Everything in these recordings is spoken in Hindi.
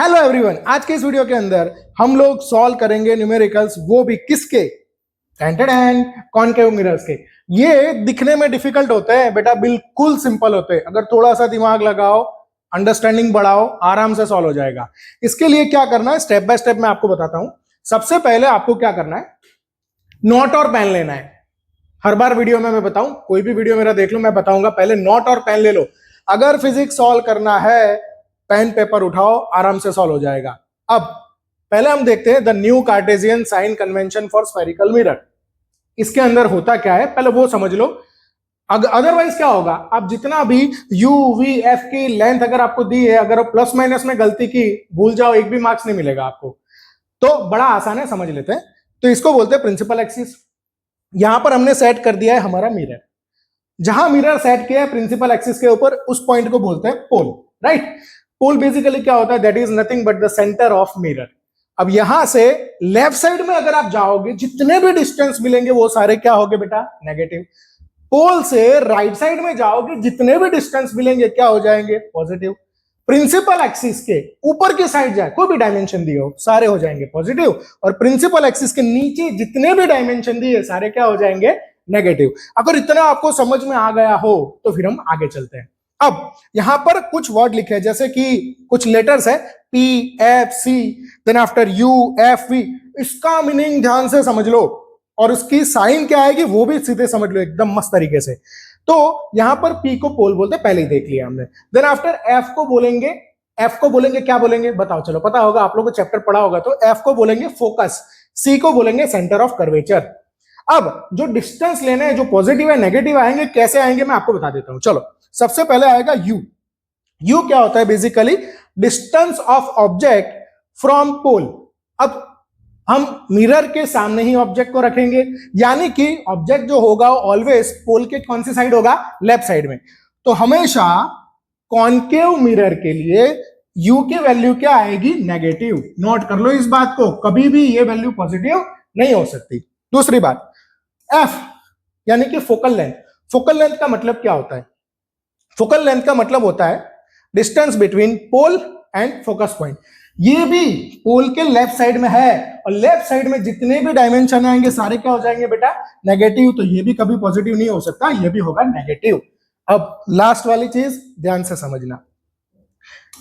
हेलो एवरीवन, आज के इस वीडियो के अंदर हम लोग सॉल्व करेंगे न्यूमेरिकल्स, वो भी किसके? कॉनकेव मिरर्स के। ये दिखने में डिफिकल्ट होते हैं बेटा, बिल्कुल सिंपल होते हैं। अगर थोड़ा सा दिमाग लगाओ, अंडरस्टैंडिंग बढ़ाओ, आराम से सॉल्व हो जाएगा। इसके लिए क्या करना है, स्टेप बाय स्टेप मैं आपको बताता हूं। सबसे पहले आपको क्या करना है, नोट और पेन लेना है। हर बार वीडियो में मैं बताऊं, कोई भी वीडियो मेरा देख लो, मैं बताऊंगा पहले नोट और पेन ले लो। अगर फिजिक्स सॉल्व करना है, पेन पेपर उठाओ, आराम से सॉल्व हो जाएगा। अब पहले हम देखते हैं the new Cartesian sign convention for spherical mirror. इसके अंदर होता क्या है पहले वो समझ लो। अदरवाइज क्या होगा, आप जितना भी यू वी एफ की लेंथ अगर आपको दी है, अगर प्लस माइनस में गलती की, भूल जाओ, एक भी मार्क्स नहीं मिलेगा आपको। तो बड़ा आसान है, समझ लेते हैं। तो इसको बोलते हैं प्रिंसिपल एक्सिस। यहां पर हमने सेट कर दिया है हमारा मिरर। जहां मिरर सेट किया है प्रिंसिपल एक्सिस के ऊपर, उस पॉइंट को बोलते हैं पोल, राइट। पोल बेसिकली क्या होता है, that is nothing but the centre of mirror. अब यहां से लेफ्ट साइड में अगर आप जाओगे, जितने भी डिस्टेंस मिलेंगे वो सारे क्या होंगे बेटा, नेगेटिव। पोल से राइट साइड में जाओगे, जितने भी डिस्टेंस मिलेंगे क्या हो जाएंगे, पॉजिटिव। प्रिंसिपल एक्सिस के ऊपर की साइड जाए, कोई भी डायमेंशन दिए हो, सारे हो जाएंगे पॉजिटिव। और प्रिंसिपल एक्सिस के नीचे जितने भी डायमेंशन दिए, सारे क्या हो जाएंगे, नेगेटिव। अगर इतना आपको समझ में आ गया हो तो फिर हम आगे चलते हैं। अब यहां पर कुछ वर्ड लिखे हैं, जैसे कि कुछ लेटर्स है, P F C, then after U F V. इसका मीनिंग ध्यान से समझ लो, और उसकी साइन क्या आएगी वो भी सीधे समझ लो एकदम मस्त तरीके से। तो यहां पर पी को पोल बोलते, पहले ही देख लिया हमने। देन आफ्टर एफ को बोलेंगे क्या बोलेंगे बताओ, चलो पता होगा, आप लोगों को चैप्टर पढ़ा होगा। तो एफ को बोलेंगे फोकस, सी को बोलेंगे सेंटर ऑफ कर्वेचर। अब जो डिस्टेंस लेने हैं, जो पॉजिटिव है नेगेटिव आएंगे, कैसे आएंगे मैं आपको बता देता हूं। चलो सबसे पहले आएगा यू। यू क्या होता है, basically distance of object from pole. अब हम मिरर के सामने ही ऑब्जेक्ट को रखेंगे, यानी कि ऑब्जेक्ट जो होगा ऑलवेज पोल के कौन सी साइड होगा, लेफ्ट साइड में। तो हमेशा कॉनकेव मिरर के लिए यू की वैल्यू क्या आएगी, नेगेटिव। नोट कर लो इस बात को, कभी भी ये वैल्यू पॉजिटिव नहीं हो सकती। दूसरी बात, एफ यानी कि फोकल लेंथ। फोकल लेंथ का मतलब क्या होता है, फोकल लेंथ का मतलब होता है distance between pole and focus point. ये भी पोल के लेफ्ट साइड में है, और लेफ्ट साइड में जितने भी डायमेंशन आएंगे सारे क्या हो जाएंगे बेटा, नेगेटिव। तो ये भी कभी पॉजिटिव नहीं हो सकता, ये भी होगा नेगेटिव। अब लास्ट वाली चीज ध्यान से समझना,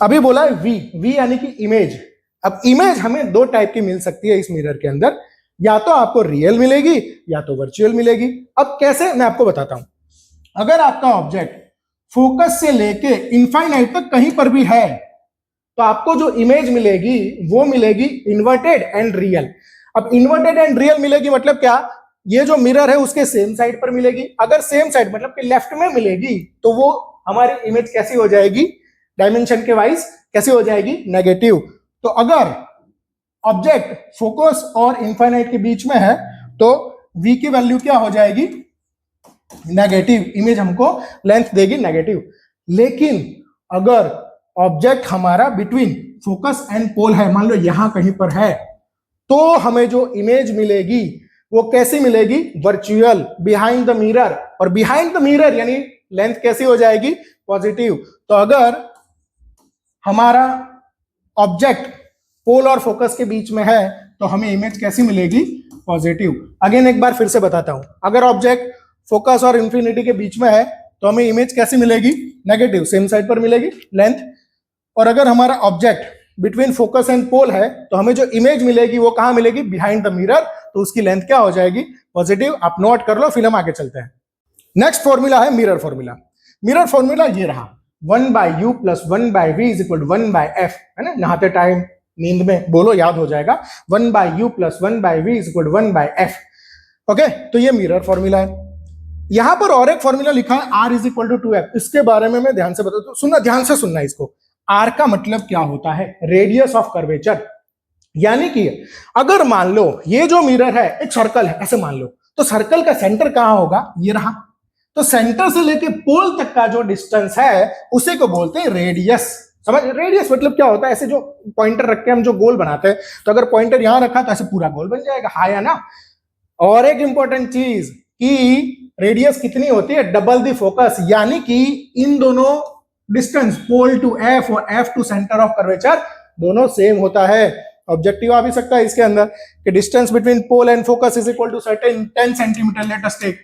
अभी बोला है वी। वी यानी कि इमेज। अब इमेज हमें दो टाइप की मिल सकती है इस मिरर के अंदर, या तो आपको रियल मिलेगी या तो वर्चुअल मिलेगी। अब कैसे, मैं आपको बताता हूं। अगर आपका ऑब्जेक्ट फोकस से लेके इनफाइनाइट तक कहीं पर भी है, तो आपको जो इमेज मिलेगी वो मिलेगी इन्वर्टेड एंड रियल। अब इन्वर्टेड एंड रियल मिलेगी मतलब क्या, ये जो मिरर है उसके सेम साइड पर मिलेगी। अगर सेम साइड मतलब कि लेफ्ट में मिलेगी, तो वो हमारी इमेज कैसी हो जाएगी, डायमेंशन के वाइज कैसी हो जाएगी, नेगेटिव। तो अगर ऑब्जेक्ट फोकस और इनफाइनाइट के बीच में है, तो v की वैल्यू क्या हो जाएगी, नेगेटिव। इमेज हमको लेंथ देगी नेगेटिव। लेकिन अगर ऑब्जेक्ट हमारा बिटवीन फोकस एंड पोल है, मान लो यहां कहीं पर है, तो हमें जो इमेज मिलेगी वो कैसी मिलेगी, वर्चुअल, बिहाइंड द मिरर। और बिहाइंड द मिरर यानी लेंथ कैसी हो जाएगी, पॉजिटिव। तो अगर हमारा ऑब्जेक्ट पोल और फोकस के बीच में है, तो हमें इमेज कैसी मिलेगी, पॉजिटिव। अगेन एक बार फिर से बताता हूं, अगर ऑब्जेक्ट फोकस और इंफिनिटी के बीच में है, तो हमें इमेज कैसी मिलेगी, नेगेटिव, सेम साइड पर मिलेगी लेंथ। और अगर हमारा object between focus and pole है, तो हमें जो इमेज मिलेगी वो कहां मिलेगी, बिहाइंड द मिरर। तो उसकी लेंथ क्या हो जाएगी, पॉजिटिव। आप नोट कर लो, फिर हम आगे चलते हैं। नेक्स्ट फॉर्मूला है मिरर फॉर्मूला। मिरर फॉर्मूला ये रहा, 1/u + 1/v = 1/f, है ना, नहाते टाइम नींद में बोलो, याद हो जाएगा। 1/u + 1/v = 1/f। ओके, तो ये मिरर फॉर्मूला है। यहां पर और एक फॉर्मूला लिखा है r = 2f। इसके बारे में मैं ध्यान से बताता हूं, सुनना, ध्यान से सुनना इसको। r का मतलब क्या होता है, रेडियस ऑफ कर्वेचर। यानी कि अगर मान लो ये जो मिरर है एक सर्कल है, ऐसे मान लो, तो सर्कल का सेंटर कहां होगा, ये रहा। तो सेंटर से लेके पोल तक का जो डिस्टेंस है उसे को बोलते हैं रेडियस। समझ, रेडियस मतलब क्या होता है, ऐसे जो पॉइंटर रख के हम जो गोल बनाते हैं, तो अगर पॉइंटर यहां रखा तो ऐसे पूरा गोल बन जाएगा, हाँ या ना। और एक इंपॉर्टेंट चीज कि रेडियस कितनी होती है, डबल द फोकस। यानी कि इन दोनों डिस्टेंस पोल टू एफ और F two centre of curvature दोनों सेम होता है। ऑब्जेक्टिव आ भी सकता है इसके अंदर कि distance between pole and focus is equal to certain 10 centimetre, let us take.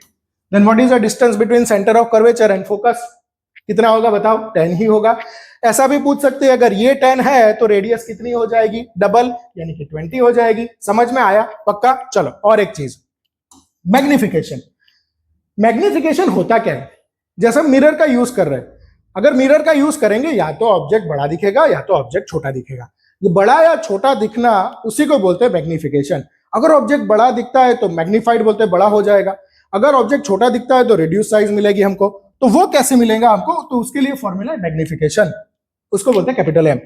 Then what is the distance between centre of curvature and focus, कितना होगा बताओ, 10 ही होगा। ऐसा भी पूछ सकते हैं अगर ये 10 है तो रेडियस कितनी हो जाएगी, डबल, यानी कि 20 हो जाएगी। समझ में आया पक्का? चलो और एक चीज, मैग्निफिकेशन। मैग्निफिकेशन होता क्या है, जैसे मिरर का यूज कर रहे हैं, अगर मिरर का यूज करेंगे या तो ऑब्जेक्ट बड़ा दिखेगा या तो ऑब्जेक्ट छोटा दिखेगा। ये बड़ा या छोटा दिखना उसी को बोलते हैं मैग्निफिकेशन। अगर ऑब्जेक्ट बड़ा दिखता है तो मैग्नीफाइड बोलते हैं, बड़ा हो जाएगा। अगर ऑब्जेक्ट छोटा दिखता है तो रिड्यूस साइज मिलेगी हमको। तो वो कैसे मिलेगा हमको, तो उसके लिए फॉर्मूला है मैग्निफिकेशन, उसको बोलते हैं capital M.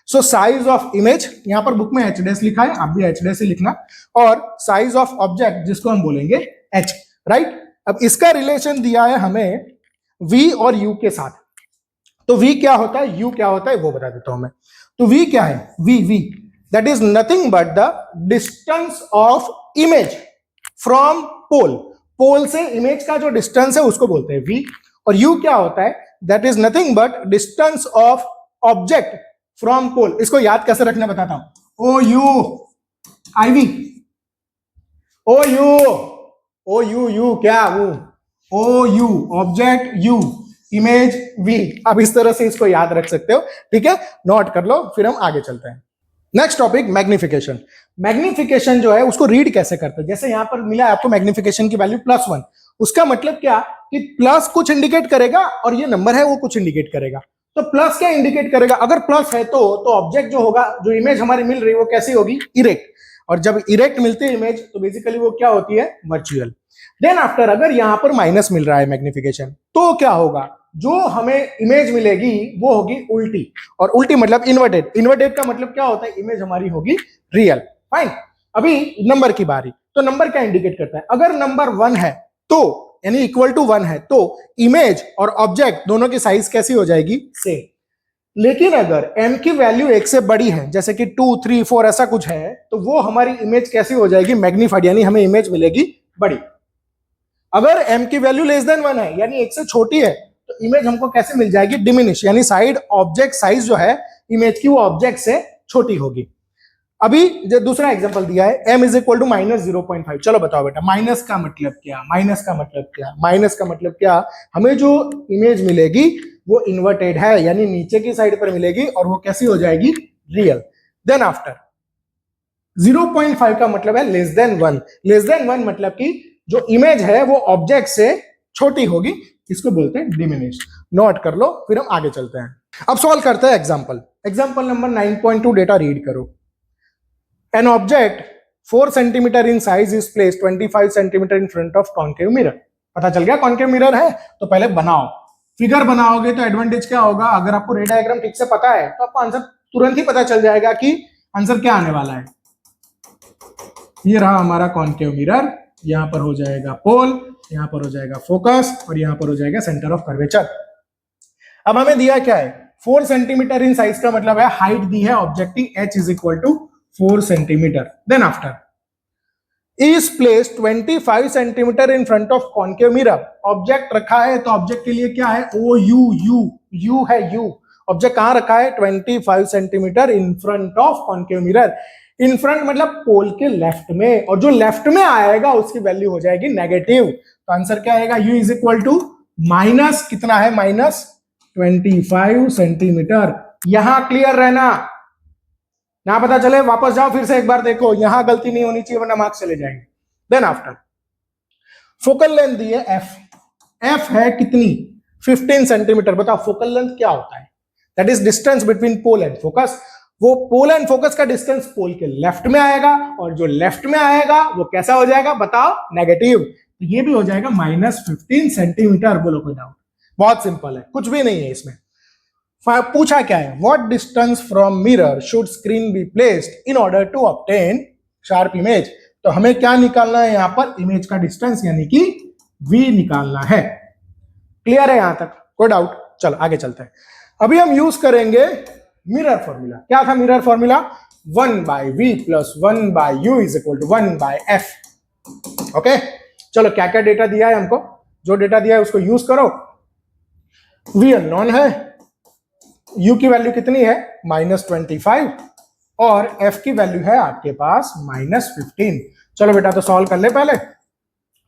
So size of image, यहां पर बुक में एच लिखा है, आप भी एच ही लिखना, और साइज ऑफ ऑब्जेक्ट जिसको हम बोलेंगे एच, राइट। अब इसका रिलेशन दिया है हमें v और u के साथ। तो v क्या होता है, u क्या होता है, वो बता देता हूं मैं। तो v क्या है, v that is nothing but the distance of image from pole. Pole से इमेज का जो डिस्टेंस है उसको बोलते हैं v। और u क्या होता है, that is nothing but distance of object from pole. इसको याद कैसे रखना बताता हूं, O U I V, O U क्या, O U object, U image, V. अब इस तरह से इसको याद रख सकते हो, ठीक है, नोट कर लो, फिर हम आगे चलते हैं। Next topic magnification. मैग्निफिकेशन जो है उसको रीड कैसे करते हैं, जैसे यहां पर मिला है आपको मैग्निफिकेशन की वैल्यू +1। उसका मतलब क्या कि प्लस कुछ इंडिकेट करेगा और ये नंबर है वो कुछ इंडिकेट करेगा। तो प्लस क्या इंडिकेट करेगा, अगर प्लस है तो ऑब्जेक्ट जो होगा, जो इमेज हमारी मिल रही है वो कैसी होगी, इरेक्ट। और जब इरेक्ट मिलती है इमेज तो बेसिकली वो क्या होती है, वर्चुअल। देन आफ्टर अगर यहां पर माइनस मिल रहा है मैग्निफिकेशन, तो क्या होगा, जो हमें इमेज मिलेगी वो होगी उल्टी। और उल्टी मतलब इन्वर्टेड। इन्वर्टेड का मतलब क्या होता है, इमेज हमारी होगी रियल। फाइन, अभी नंबर की बारी। तो नंबर क्या इंडिकेट करता है, अगर नंबर 1 है तो यानी इक्वल टू 1 है तो इमेज और ऑब्जेक्ट दोनों की साइज कैसी हो जाएगी, सेम। लेकिन अगर m की वैल्यू 1 से बड़ी है, जैसे कि 2, 3, 4 ऐसा कुछ है, तो वो हमारी इमेज कैसी हो जाएगी, मैग्नीफाइड, यानी हमें इमेज मिलेगी बड़ी। अगर m की वैल्यू लेस देन 1 है, यानी 1 से छोटी है, तो इमेज हमको कैसे मिल जाएगी, डिमिनिश, यानी साइड ऑब्जेक्ट साइज जो है इमेज की वो ऑब्जेक्ट से छोटी होगी। अभी जो दूसरा एग्जांपल दिया है m इज इक्वल टू -0.5। चलो बताओ बेटा, माइनस का मतलब क्या, माइनस का मतलब क्या, माइनस का मतलब क्या, हमें जो इमेज मिलेगी वो इन्वर्टेड है, यानी नीचे की साइड पर मिलेगी और वो कैसी हो जाएगी, रियल। देन आफ्टर 0.5 का मतलब है लेस देन 1। लेस देन 1 मतलब कि जो इमेज है वो ऑब्जेक्ट से छोटी होगी, इसको बोलते हैं डिमिनिश। नोट कर लो, फिर हम आगे चलते हैं। अब सॉल्व करते हैं example. Example number 9.2 data read करो। An object 4 centimeter in size is placed 25 centimeter in front of concave mirror। पता चल गया कॉन्केव मिरर है, तो पहले बनाओ। फिगर बनाओगे तो एडवांटेज क्या होगा, अगर आपको रे डायग्राम ठीक से पता है तो आपको आंसर तुरंत ही पता चल जाएगा कि आंसर क्या आने वाला है। ये रहा हमारा कॉन्केव मिरर, यहां पर हो जाएगा पोल, यहां पर हो जाएगा फोकस और यहां पर हो जाएगा सेंटर ऑफ कर्वेचर। अब हमें दिया क्या है, 4 सेंटीमीटर इन साइज का मतलब है हाइट दी है ऑब्जेक्ट की, h is equal to 4 centimetre. Then after is placed 25 centimetre in front of concave mirror. Object रखा है तो ऑब्जेक्ट के लिए क्या है, ओ यू है, यू ऑब्जेक्ट कहां रखा है, 25 centimetre in front of concave mirror. In front मतलब पोल के लेफ्ट में, और जो लेफ्ट में आएगा उसकी वैल्यू हो जाएगी नेगेटिव। तो आंसर क्या आएगा, u is equal to minus कितना है, -25 सेंटीमीटर। यहां क्लियर रहना, ना पता चले वापस जाओ फिर से एक बार देखो, यहां गलती नहीं होनी चाहिए वरना मार्क्स चले जाएंगे। देन आफ्टर फोकल लेंथ दी है f है कितनी, 15 सेंटीमीटर। बताओ फोकल लेंथ क्या होता है, that is distance between pole and focus. वो पोल एंड फोकस का डिस्टेंस पोल के लेफ्ट में आएगा, और जो लेफ्ट में आएगा वो कैसा हो जाएगा बताओ, नेगेटिव। तो ये भी हो जाएगा -15 सेंटीमीटर। बोलो कोई डाउट, बहुत सिंपल है, कुछ भी नहीं है इसमें। पूछा क्या है, what distance from mirror should screen be placed in order to obtain sharp image. तो हमें क्या निकालना है यहां पर, इमेज का डिस्टेंस यानी कि v निकालना है। क्लियर है यहां तक, कोई डाउट? चलो आगे चलते हैं। अभी हम यूज करेंगे मिरर फॉर्मूला। क्या था mirror formula, 1/v + 1/u is equal to 1/f। Okay, चलो क्या क्या डेटा दिया है हमको, जो डेटा दिया है उसको यूज करो। v अननोन है, u की वैल्यू कितनी है, -25, और f की वैल्यू है आपके पास -15। चलो बेटा तो सॉल्व कर ले पहले।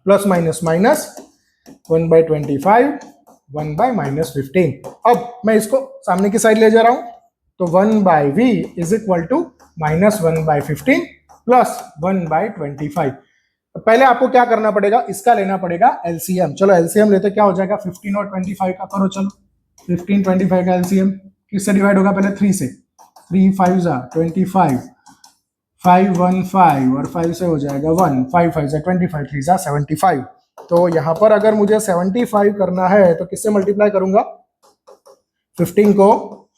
Plus minus minus 1/25 1/-15। अब मैं इसको सामने की साइड ले जा रहा हूं, तो 1/v is equal to -1/15 plus 1/25। पहले आपको क्या करना पड़ेगा, इसका लेना पड़ेगा एलसीएम। चलो एलसीएम लेते, क्या हो जाएगा 15 और 25 का करो। चलो 15 25 का एलसीएम किससे डिवाइड होगा, पहले 3 से। 3 5 जा 25, 5 1 5 और 5 से हो जाएगा 1, 5 5 जा 25, 3 जा 75। तो यहां पर अगर मुझे 75 करना है तो किससे मल्टीप्लाई करूंगा, 15 को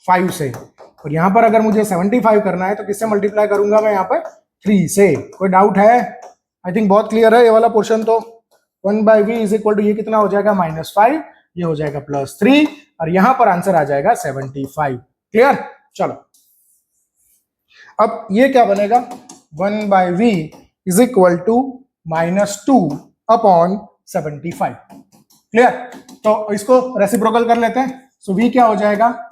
5 से। और यहां पर अगर मुझे 75 करना है तो किससे मल्टीप्लाई करूंगा मैं, यहां पर 3 से। कोई डाउट है? आई थिंक बहुत क्लियर है ये वाला पोर्शन। तो 1/v इज इक्वल टू ये कितना हो जाएगा -5, ये हो जाएगा +3 और यहां पर आंसर आ जाएगा 75। क्लियर? चलो अब ये क्या बनेगा, 1/v is equal to -2/75। Clear? तो इसको रेसिप्रोकल कर लेते हैं। सो v क्या हो जाएगा,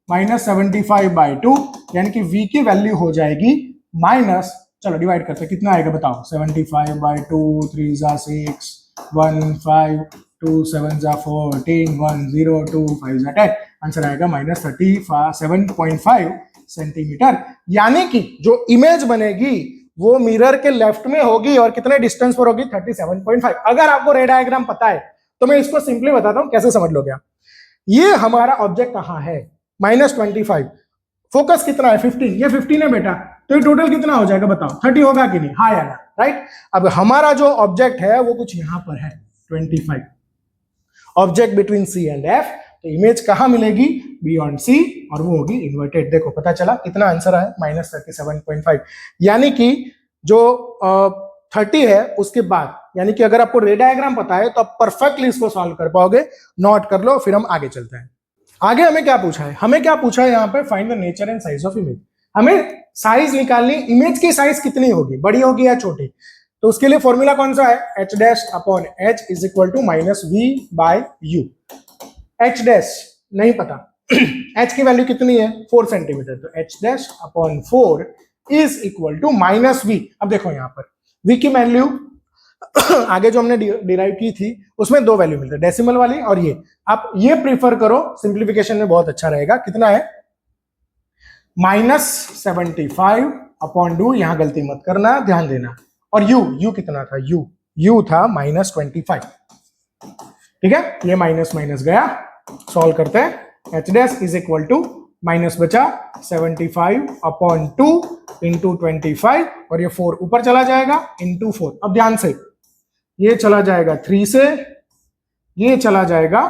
-75/2, यानी कि v की वैल्यू हो जाएगी माइनस, चलो डिवाइड करते हैं, कितना आएगा बताओ, 75/2, 3 जा 6, 1 5, 2 7 जा 14, 1 0 2 5 जा 10। आंसर आएगा -37.5 सेंटीमीटर। यानी कि जो इमेज बनेगी वो मिरर के लेफ्ट में होगी और कितने डिस्टेंस पर होगी, 37.5। अगर आपको रे डायग्राम पता है तो मैं इसको सिंपली बताता हूं कैसे समझ लोगे आप। ये हमारा ऑब्जेक्ट कहां है, -25, फोकस कितना है 15, ये 15 है बेटा, तो ये टोटल कितना हो जाएगा बताओ, 30 होगा कि नहीं, हाँ या ना, राइट। अब हमारा जो ऑब्जेक्ट है वो कुछ यहां पर है 25, object between C and F. तो इमेज कहां मिलेगी, बियॉन्ड सी, और वो होगी इन्वर्टेड। देखो पता चला कितना आंसर आया, -37.5। यानी कि जो 30 है उसके बाद, यानी कि अगर आपको रे डायग्राम पता है तो आप परफेक्टली इसको सॉल्व कर पाओगे। नोट कर लो, फिर हम आगे चलते हैं। आगे हमें क्या पूछा है, हमें क्या पूछा है यहाँ पे, find the nature and size of image. हमें साइज निकालनी, इमेज की साइज कितनी होगी, बड़ी होगी या छोटी। तो उसके लिए फॉर्मूला कौन सा है, h'/h is equal to -v/u। h dash नहीं पता h की वैल्यू कितनी है 4 सेंटीमीटर, तो h'/4 is equal to -v। अब देखो यहाँ पर v की वैल्यू आगे जो हमने डिराइव की थी उसमें 2 वैल्यू मिलते हैं, डेसिमल वाली और ये। आप ये प्रीफर करो, सिंप्लीफिकेशन में बहुत अच्छा रहेगा। कितना है, -75/2, यहां गलती मत करना, ध्यान देना। और u कितना था, u था -25। ठीक है, ये माइनस माइनस गया, सॉल्व करते हैं। h' is equal to minus बचा 75/2 इंटू 25, और ये 4 ऊपर चला जाएगा इंटू 4। अब ध्यान से, ये चला जाएगा 3 से, ये चला जाएगा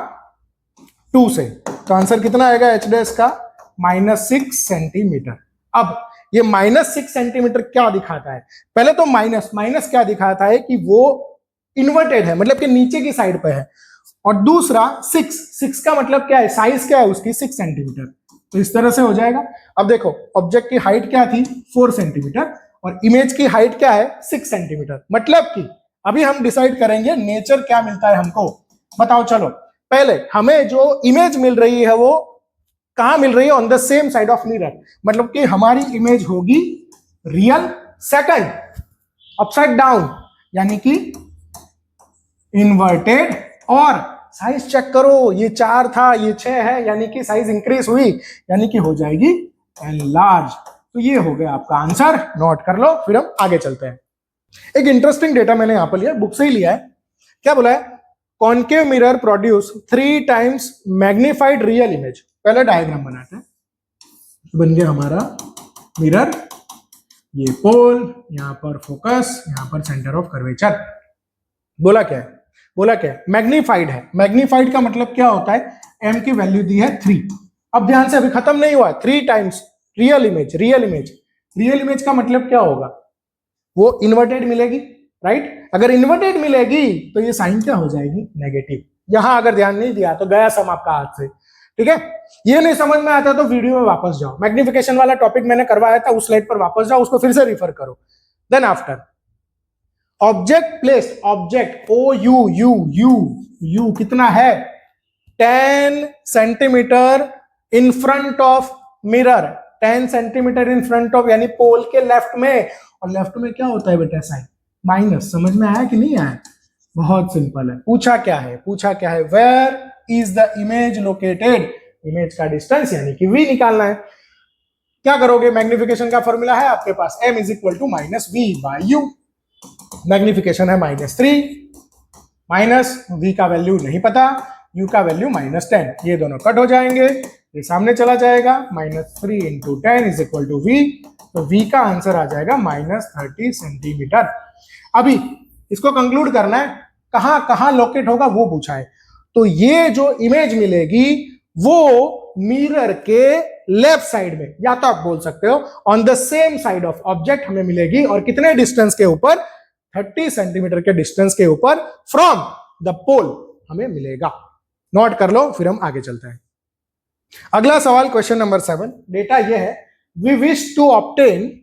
2 से, तो आंसर कितना आएगा h' का, -6 सेंटीमीटर। अब ये -6 सेंटीमीटर क्या दिखाता है, पहले तो माइनस क्या दिखाता है कि वो इन्वर्टेड है, मतलब कि नीचे की साइड पे है। और दूसरा 6 का मतलब क्या है, साइज क्या है उसकी 6 सेंटीमीटर। तो इस तरह से हो जाएगा। अब देखो ऑब्जेक्ट की हाइट क्या थी 4 सेंटीमीटर और इमेज की हाइट क्या है 6 सेंटीमीटर। मतलब कि अभी हम डिसाइड करेंगे नेचर क्या मिलता है हमको, बताओ। चलो पहले हमें जो इमेज मिल रही है वो कहां मिल रही है, on the same side of mirror, मतलब कि हमारी इमेज होगी रियल। सेकंड, अपसाइड डाउन, यानी कि इन्वर्टेड। और साइज चेक करो, ये 4 था ये 6 है, यानी कि साइज इंक्रीज हुई, यानी कि हो जाएगी एनलार्ज। तो ये हो गया आपका आंसर, नोट कर लो, फिर हम आगे चलते हैं। एक इंटरेस्टिंग डेटा मैंने यहां पर लिया, बुक से ही लिया है। क्या बोला है, concave mirror produce 3 times magnified real image. पहले डायग्राम बनाते हैं, बन गया हमारा मिरर, ये पोल, यहां पर फोकस, यहां पर सेंटर ऑफ कर्वेचर। बोला क्या है, बोला क्या है, मैग्नीफाइड है। मैग्नीफाइड का मतलब क्या होता है, m की वैल्यू दी है 3। अब ध्यान से, अभी खत्म नहीं हुआ, 3 times real image. Real image का मतलब क्या होगा, वो इन्वर्टेड मिलेगी, राइट। अगर इन्वर्टेड मिलेगी तो ये साइन क्या हो जाएगी, नेगेटिव। यहां अगर ध्यान नहीं दिया तो गया सम आपका हाथ से, ठीक है। ये नहीं समझ में आता तो वीडियो में वापस जाओ, मैग्निफिकेशन वाला टॉपिक मैंने करवाया था, उस स्लाइड पर वापस जाओ, उसको फिर से रिफर करो। Then after object place, object U कितना है 10 centimetre in front of mirror, 10 centimetre in front of, यानी पोल के लेफ्ट में, और लेफ्ट में क्या होता है बेटा साइन माइनस। समझ में आया कि नहीं आया? बहुत सिंपल है। पूछा क्या है, पूछा क्या है, where is the image located, image का डिस्टेंस यानी कि v निकालना है। क्या करोगे, मैग्निफिकेशन का फॉर्मूला है आपके पास, m is equal to minus V by U. Magnification है -3, माइनस v का वैल्यू नहीं पता, u का वैल्यू -10, ये दोनों कट हो जाएंगे, ये सामने चला जाएगा, -3 into 10 is equal to v, तो v का आंसर आ जाएगा -30 सेंटीमीटर। अभी इसको कंक्लूड करना है, कहां कहां लोकेट होगा वो पूछा है। तो ये जो इमेज मिलेगी वो मिरर के लेफ्ट साइड में, या तो आप बोल सकते हो on the same side of object हमें मिलेगी, और कितने डिस्टेंस के ऊपर, 30 सेंटीमीटर के डिस्टेंस के ऊपर फ्रॉम द पोल हमें मिलेगा। नोट कर लो, फिर हम आगे चलते हैं। अगला सवाल क्वेश्चन नंबर 7, डेटा ये है, we wish to obtain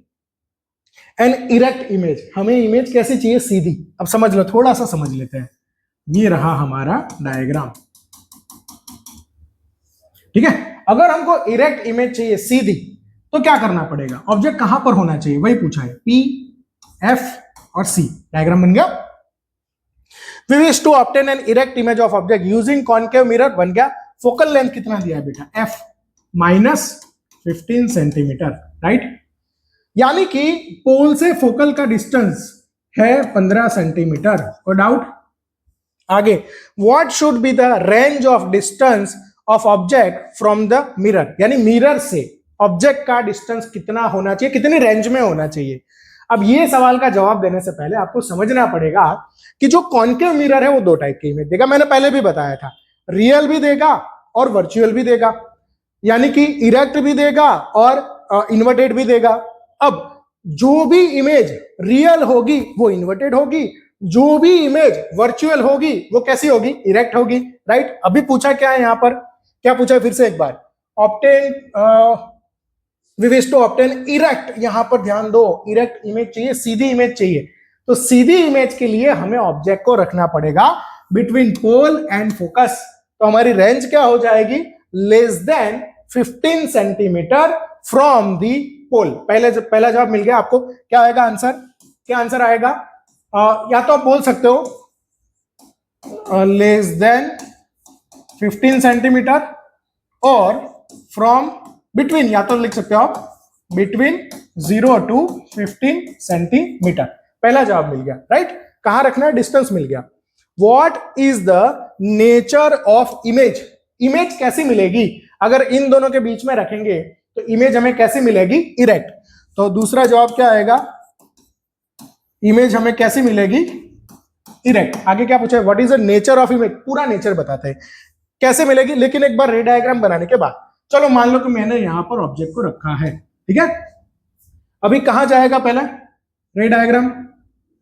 an erect image, हमें इमेज कैसी चाहिए, सीधी। अब समझ लो, थोड़ा सा समझ लेते हैं। ये रहा हमारा डायग्राम, ठीक है। अगर हमको इरेक्ट इमेज चाहिए सीधी, तो क्या करना पड़ेगा, ऑब्जेक्ट कहां पर होना चाहिए वही पूछा है, P, F और C। डायग्राम बन गया। We wish to obtain an erect image of object using concave mirror, बन गया। फोकल लेंथ कितना दिया है बेटा, F, -15 सेंटीमीटर, राइट। यानी कि पोल से फोकल का डिस्टेंस है 15 सेंटीमीटर, कोई डाउट? आगे, what should be the range of distance of object from the mirror, यानी मिरर से ऑब्जेक्ट का डिस्टेंस कितना होना चाहिए, कितनी रेंज में होना चाहिए। अब ये सवाल का जवाब देने से पहले आपको समझना पड़ेगा कि जो कॉनकेव मिरर है वो दो टाइप की इमेज देगा, मैंने पहले भी बताया था, रियल भी देगा और वर्चुअल भी देगा, यानी कि इरेक्ट भी देगा और इन्वर्टेड भी देगा। अब जो भी इमेज रियल होगी वो इन्वर्टेड होगी, जो भी इमेज वर्चुअल होगी वो कैसी होगी, इरेक्ट होगी, राइट। अभी पूछा क्या है यहां पर, क्या पूछा है फिर से एक बार, obtain, we wish to obtain erect, यहां पर ध्यान दो, इरेक्ट इमेज चाहिए, सीधी इमेज चाहिए। तो सीधी इमेज के लिए हमें ऑब्जेक्ट को रखना पड़ेगा बिटवीन पोल एंड फोकस, तो हमारी रेंज क्या हो जाएगी, less than 15 centimetre from the pole. पहला जवाब मिल गया आपको, क्या आएगा आंसर, क्या आंसर आएगा, या तो आप बोल सकते हो लेस देन 15 सेंटीमीटर, और फ्रॉम बिटवीन, या तो लिख सकते हो आप बिटवीन 0 to 15 सेंटीमीटर। पहला जवाब मिल गया, राइट। कहां रखना है, डिस्टेंस मिल गया। What is the nature of image, image कैसी मिलेगी अगर इन दोनों के बीच में रखेंगे, तो इमेज हमें कैसी मिलेगी, इरेक्ट। तो दूसरा जवाब क्या आएगा, इमेज हमें कैसी मिलेगी, इरेक्ट। आगे क्या पूछा है, what is the nature of image, पूरा नेचर बताते हैं कैसे मिलेगी, लेकिन एक बार रे डायग्राम बनाने के बाद। चलो मान लो कि मैंने यहां पर ऑब्जेक्ट को रखा है, ठीक है। अभी कहां जाएगा, पहला रे डायग्राम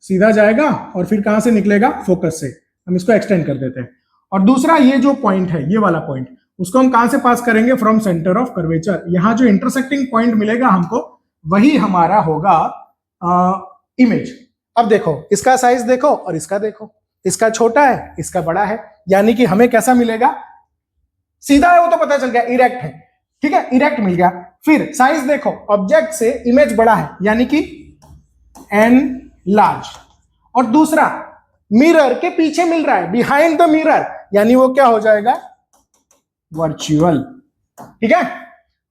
सीधा जाएगा और फिर कहां से निकलेगा, फोकस से। हम इसको एक्सटेंड कर देते हैं। और दूसरा ये जो पॉइंट है, ये वाला पॉइंट, उसको हम कहां से पास करेंगे, फ्रॉम सेंटर ऑफ कर्वेचर। यहां जो इंटरसेक्टिंग पॉइंट मिलेगा हमको, वही हमारा होगा इमेज। अब देखो, इसका साइज देखो और इसका देखो, इसका छोटा है, इसका बड़ा है, यानी कि हमें कैसा मिलेगा, सीधा है वो तो पता चल गया, इरेक्ट है, ठीक है, इरेक्ट मिल गया। फिर साइज देखो, ऑब्जेक्ट से इमेज बड़ा है, यानी कि एन लार्ज। और दूसरा, मिरर के पीछे मिल रहा है, बिहाइंड द मिरर, यानी वो क्या हो जाएगा, वर्चुअल। ठीक है,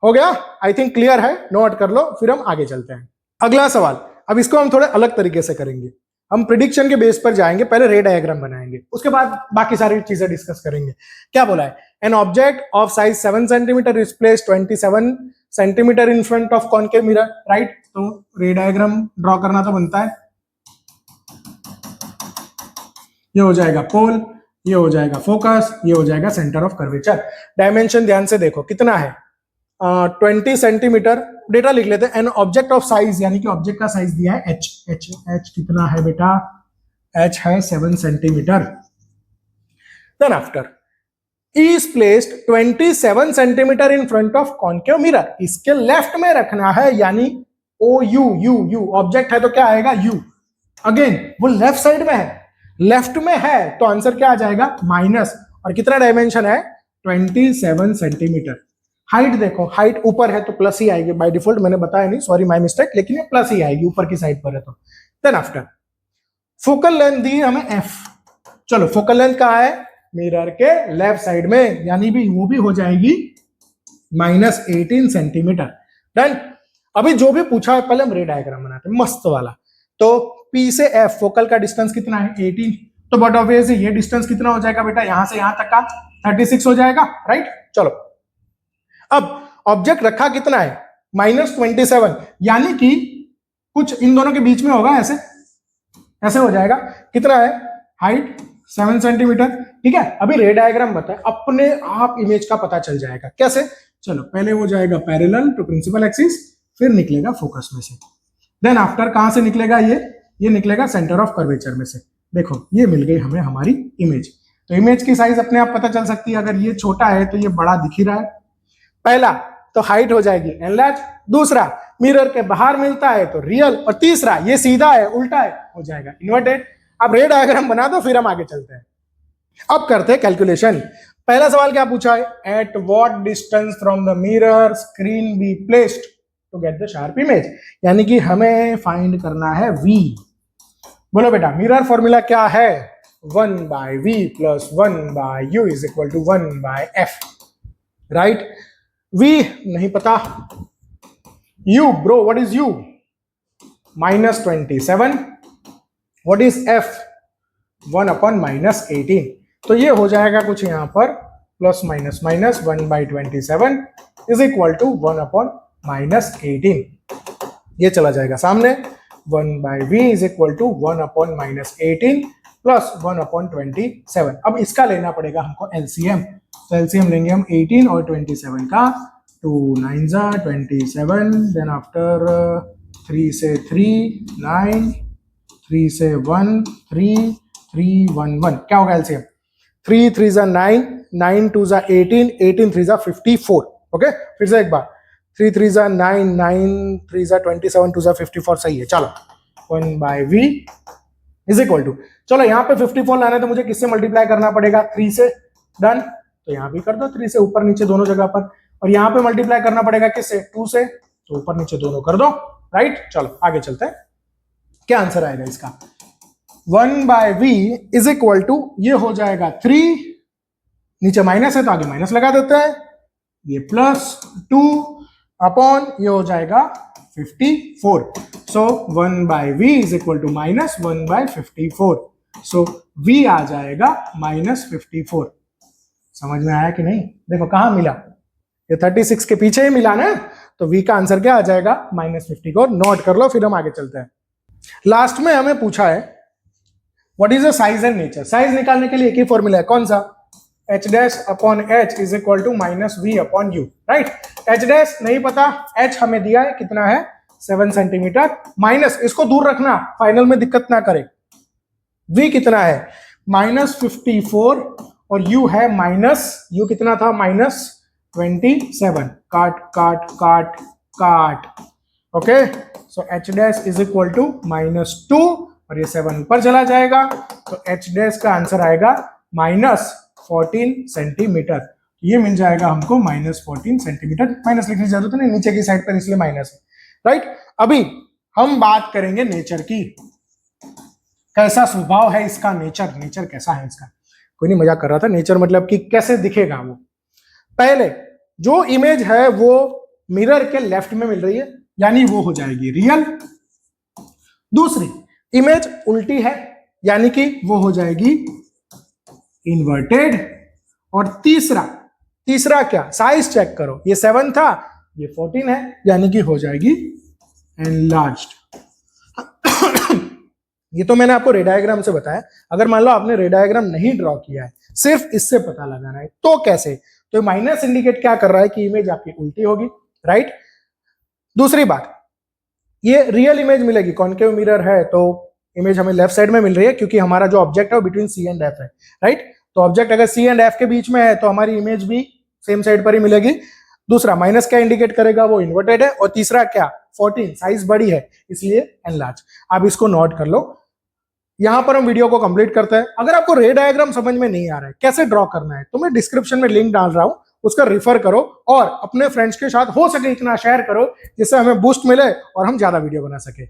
हो गया, आई थिंक क्लियर है, नोट कर लो, फिर हम आगे चलते हैं। अगला सवाल, अब इसको हम थोड़े अलग तरीके से करेंगे, हम प्रिडिक्शन के बेस पर जाएंगे, पहले रे डायग्राम बनाएंगे, उसके बाद बाकी सारी चीजें डिस्कस करेंगे। क्या बोला है, an object of size 7 centimetre is placed 27 centimetre in front of concave mirror, right. तो रे डायग्राम ड्रॉ करना तो बनता है, ये हो जाएगा पोल, ये हो जाएगा फोकस, ये हो जाएगा सेंटर ऑफ कर्वेचर। डायमेंशन ध्यान से देखो कितना है, 20 सेंटीमीटर। डेटा लिख लेते हैं, एन ऑब्जेक्ट ऑफ साइज, यानी कि ऑब्जेक्ट का साइज दिया है h, h कितना है बेटा, h है 7 centimetre. Then after is placed 27 centimetre in front of concave mirror, इसके लेफ्ट में रखना है, यानी ओ यू ऑब्जेक्ट है तो क्या आएगा, u। अगेन वो लेफ्ट साइड में है, लेफ्ट में है, तो आंसर क्या आ जाएगा, माइनस। और कितना डायमेंशन है, 27 सेंटीमीटर। हाइट देखो, हाइट ऊपर है तो प्लस ही आएगी बाय डिफॉल्ट, मैंने बताया नहीं, सॉरी माय मिस्टेक, लेकिन ये प्लस ही आएगी ऊपर की साइड पर है तो। देन आफ्टर फोकल लेंथ दी हमें एफ, चलो फोकल लेंथ कहाँ है, मिरर के लेफ्ट साइड में, यानी भी वो भी हो जाएगी -18 सेंटीमीटर। डन। अभी जो भी पूछा है पहले हम रे डायग्राम बनाते हैं मस्त वाला। तो P से F फोकल का डिस्टेंस कितना है 18, तो बट ऑब्वियसली ये डिस्टेंस कितना हो जाएगा बेटा, यहां से यहां तक का 36 हो जाएगा, राइट। चलो अब ऑब्जेक्ट रखा कितना है -27, यानी कि कुछ इन दोनों के बीच में होगा, ऐसे ऐसे हो जाएगा। कितना है हाइट 7 सेंटीमीटर, ठीक है। अभी रे डायग्राम बताए, अपने आप इमेज का पता चल जाएगा कैसे। चलो पहले वो जाएगा पैरेलल टू प्रिंसिपल एक्सिस, फिर निकलेगा फोकस में से। देन आफ्टर कहां से निकलेगा ये निकलेगा सेंटर ऑफ कर्वेचर में से। देखो ये मिल गई हमें हमारी इमेज। तो इमेज की साइज अपने आप पता चल सकती है, अगर ये छोटा है तो ये बड़ा दिख ही रहा है। पहला तो हाइट हो जाएगी एनलार्ज, दूसरा मिरर के बाहर मिलता है तो रियल, और तीसरा ये सीधा है उल्टा है हो जाएगा इन्वर्टेड। अब रे डायग्राम बना दो फिर हम आगे चलते हैं। अब करते हैं कैलकुलेशन। पहला सवाल क्या पूछा है, at what distance from the mirror screen be placed to get the sharp image, यानी कि हमें फाइंड करना है v। बोलो बेटा मिरर फॉर्मूला क्या है, 1/v + 1/u = 1/f, right. v नहीं पता, u bro what is u, -27, what is f, 1/-18। तो ये हो जाएगा कुछ यहां पर +- 1/27 = 1/-18, ये चला जाएगा सामने। 1/v = 1/-18 + 1/27। अब इसका लेना पड़ेगा हमको एलसीएम, तो एलसीएम लेंगे हम 18 और 27 का, 2 9 27, देन आफ्टर 3 से 3 9, 3 से 1 3 3 1 1, क्या होगा एलसीएम, 3 3 9, 9 2 18, 18 3 54। ओके फिर से एक बार, 3 3 9, 9 3 27, 2 54, सही है। चलो 1/v = चलो यहाँ पे 54 लाना है तो मुझे किससे मल्टीप्लाई करना पड़ेगा, 3 से। डन, तो यहाँ भी कर दो 3 से, ऊपर नीचे दोनों जगह पर। और यहाँ पे मल्टीप्लाई करना पड़ेगा किससे, 2 से, तो ऊपर नीचे दोनों कर दो, राइट। चलो आगे चलते हैं, क्या आंसर आएगा इसका। 1/v = ये हो जाएगा 3, नीचे माइनस है तो आगे माइनस लगा देते हैं, ये +2 अपॉन ये हो जाएगा 54। सो 1/v = -1/54। सो v आ जाएगा -54। समझ में आया कि नहीं, देखो कहां मिला, ये 36 के पीछे ही मिला ना, तो v का आंसर क्या आ जाएगा -50 को नोट कर लो, फिर हम आगे चलते हैं। लास्ट में हमें पूछा है what is the size and nature. Size निकालने के लिए एक ही फॉर्मूला है, कौन सा, h' upon h = -v/u, right. h' नहीं पता, h हमें दिया है कितना है 7 सेंटीमीटर, माइनस इसको दूर रखना फाइनल में दिक्कत ना करे, v कितना है -54 और u है u कितना था -27, काट काट काट काट, ओके। सो h' = -2 और ये 7 ऊपर चला जाएगा, तो h' का आंसर आएगा -14 सेंटीमीटर। ये मिल जाएगा हमको -14 सेंटीमीटर, माइनस लिखने की जरूरत नहीं, नीचे की साइड पर इसलिए माइनस है, राइट। अभी हम बात करेंगे नेचर की, कैसा स्वभाव है इसका, नेचर कैसा है इसका। कोई नहीं, मजाक कर रहा था, नेचर मतलब कि कैसे दिखेगा वो। पहले जो इमेज है वो मिरर के लेफ्ट में मिल रही है, यानी वो हो जाएगी रियल। दूसरी इमेज उल्टी है, यानी कि वो हो जाएगी इन्वर्टेड। और तीसरा क्या, साइज चेक करो, ये 7 था ये 14 है, यानी कि हो जाएगी एनलार्ज्ड। ये तो मैंने आपको रे डायग्राम से बताया। अगर मान लो आपने रे डायग्राम नहीं ड्रॉ किया है, सिर्फ इससे पता लगाना है, तो कैसे, तो माइनस इंडिकेट क्या कर रहा है कि इमेज आपकी उल्टी होगी, राइट। दूसरी बात, ये रियल इमेज मिलेगी, कॉनकेव मिरर है तो इमेज हमें लेफ्ट साइड में मिल रही है, क्योंकि हमारा जो ऑब्जेक्ट है वो बिटवीन सी एंड एफ है, राइट। तो ऑब्जेक्ट अगर सी एंड एफ के बीच में है तो हमारी इमेज भी सेम साइड पर ही मिलेगी। दूसरा माइनस क्या इंडिकेट करेगा, वो इन्वर्टेड है। और तीसरा क्या, 14, साइज बड़ी है इसलिए एनलार्ज। आप इसको नोट कर लो। यहां पर हम वीडियो को कंप्लीट करते हैं। अगर आपको रे डायग्राम समझ में नहीं आ रहा है कैसे ड्रॉ करना है, तो मैं डिस्क्रिप्शन में लिंक डाल रहा हूं, उसका रिफर करो और अपने फ्रेंड्स के साथ हो सके इतना शेयर करो जिससे हमें बूस्ट मिले और हम ज्यादा वीडियो बना सके।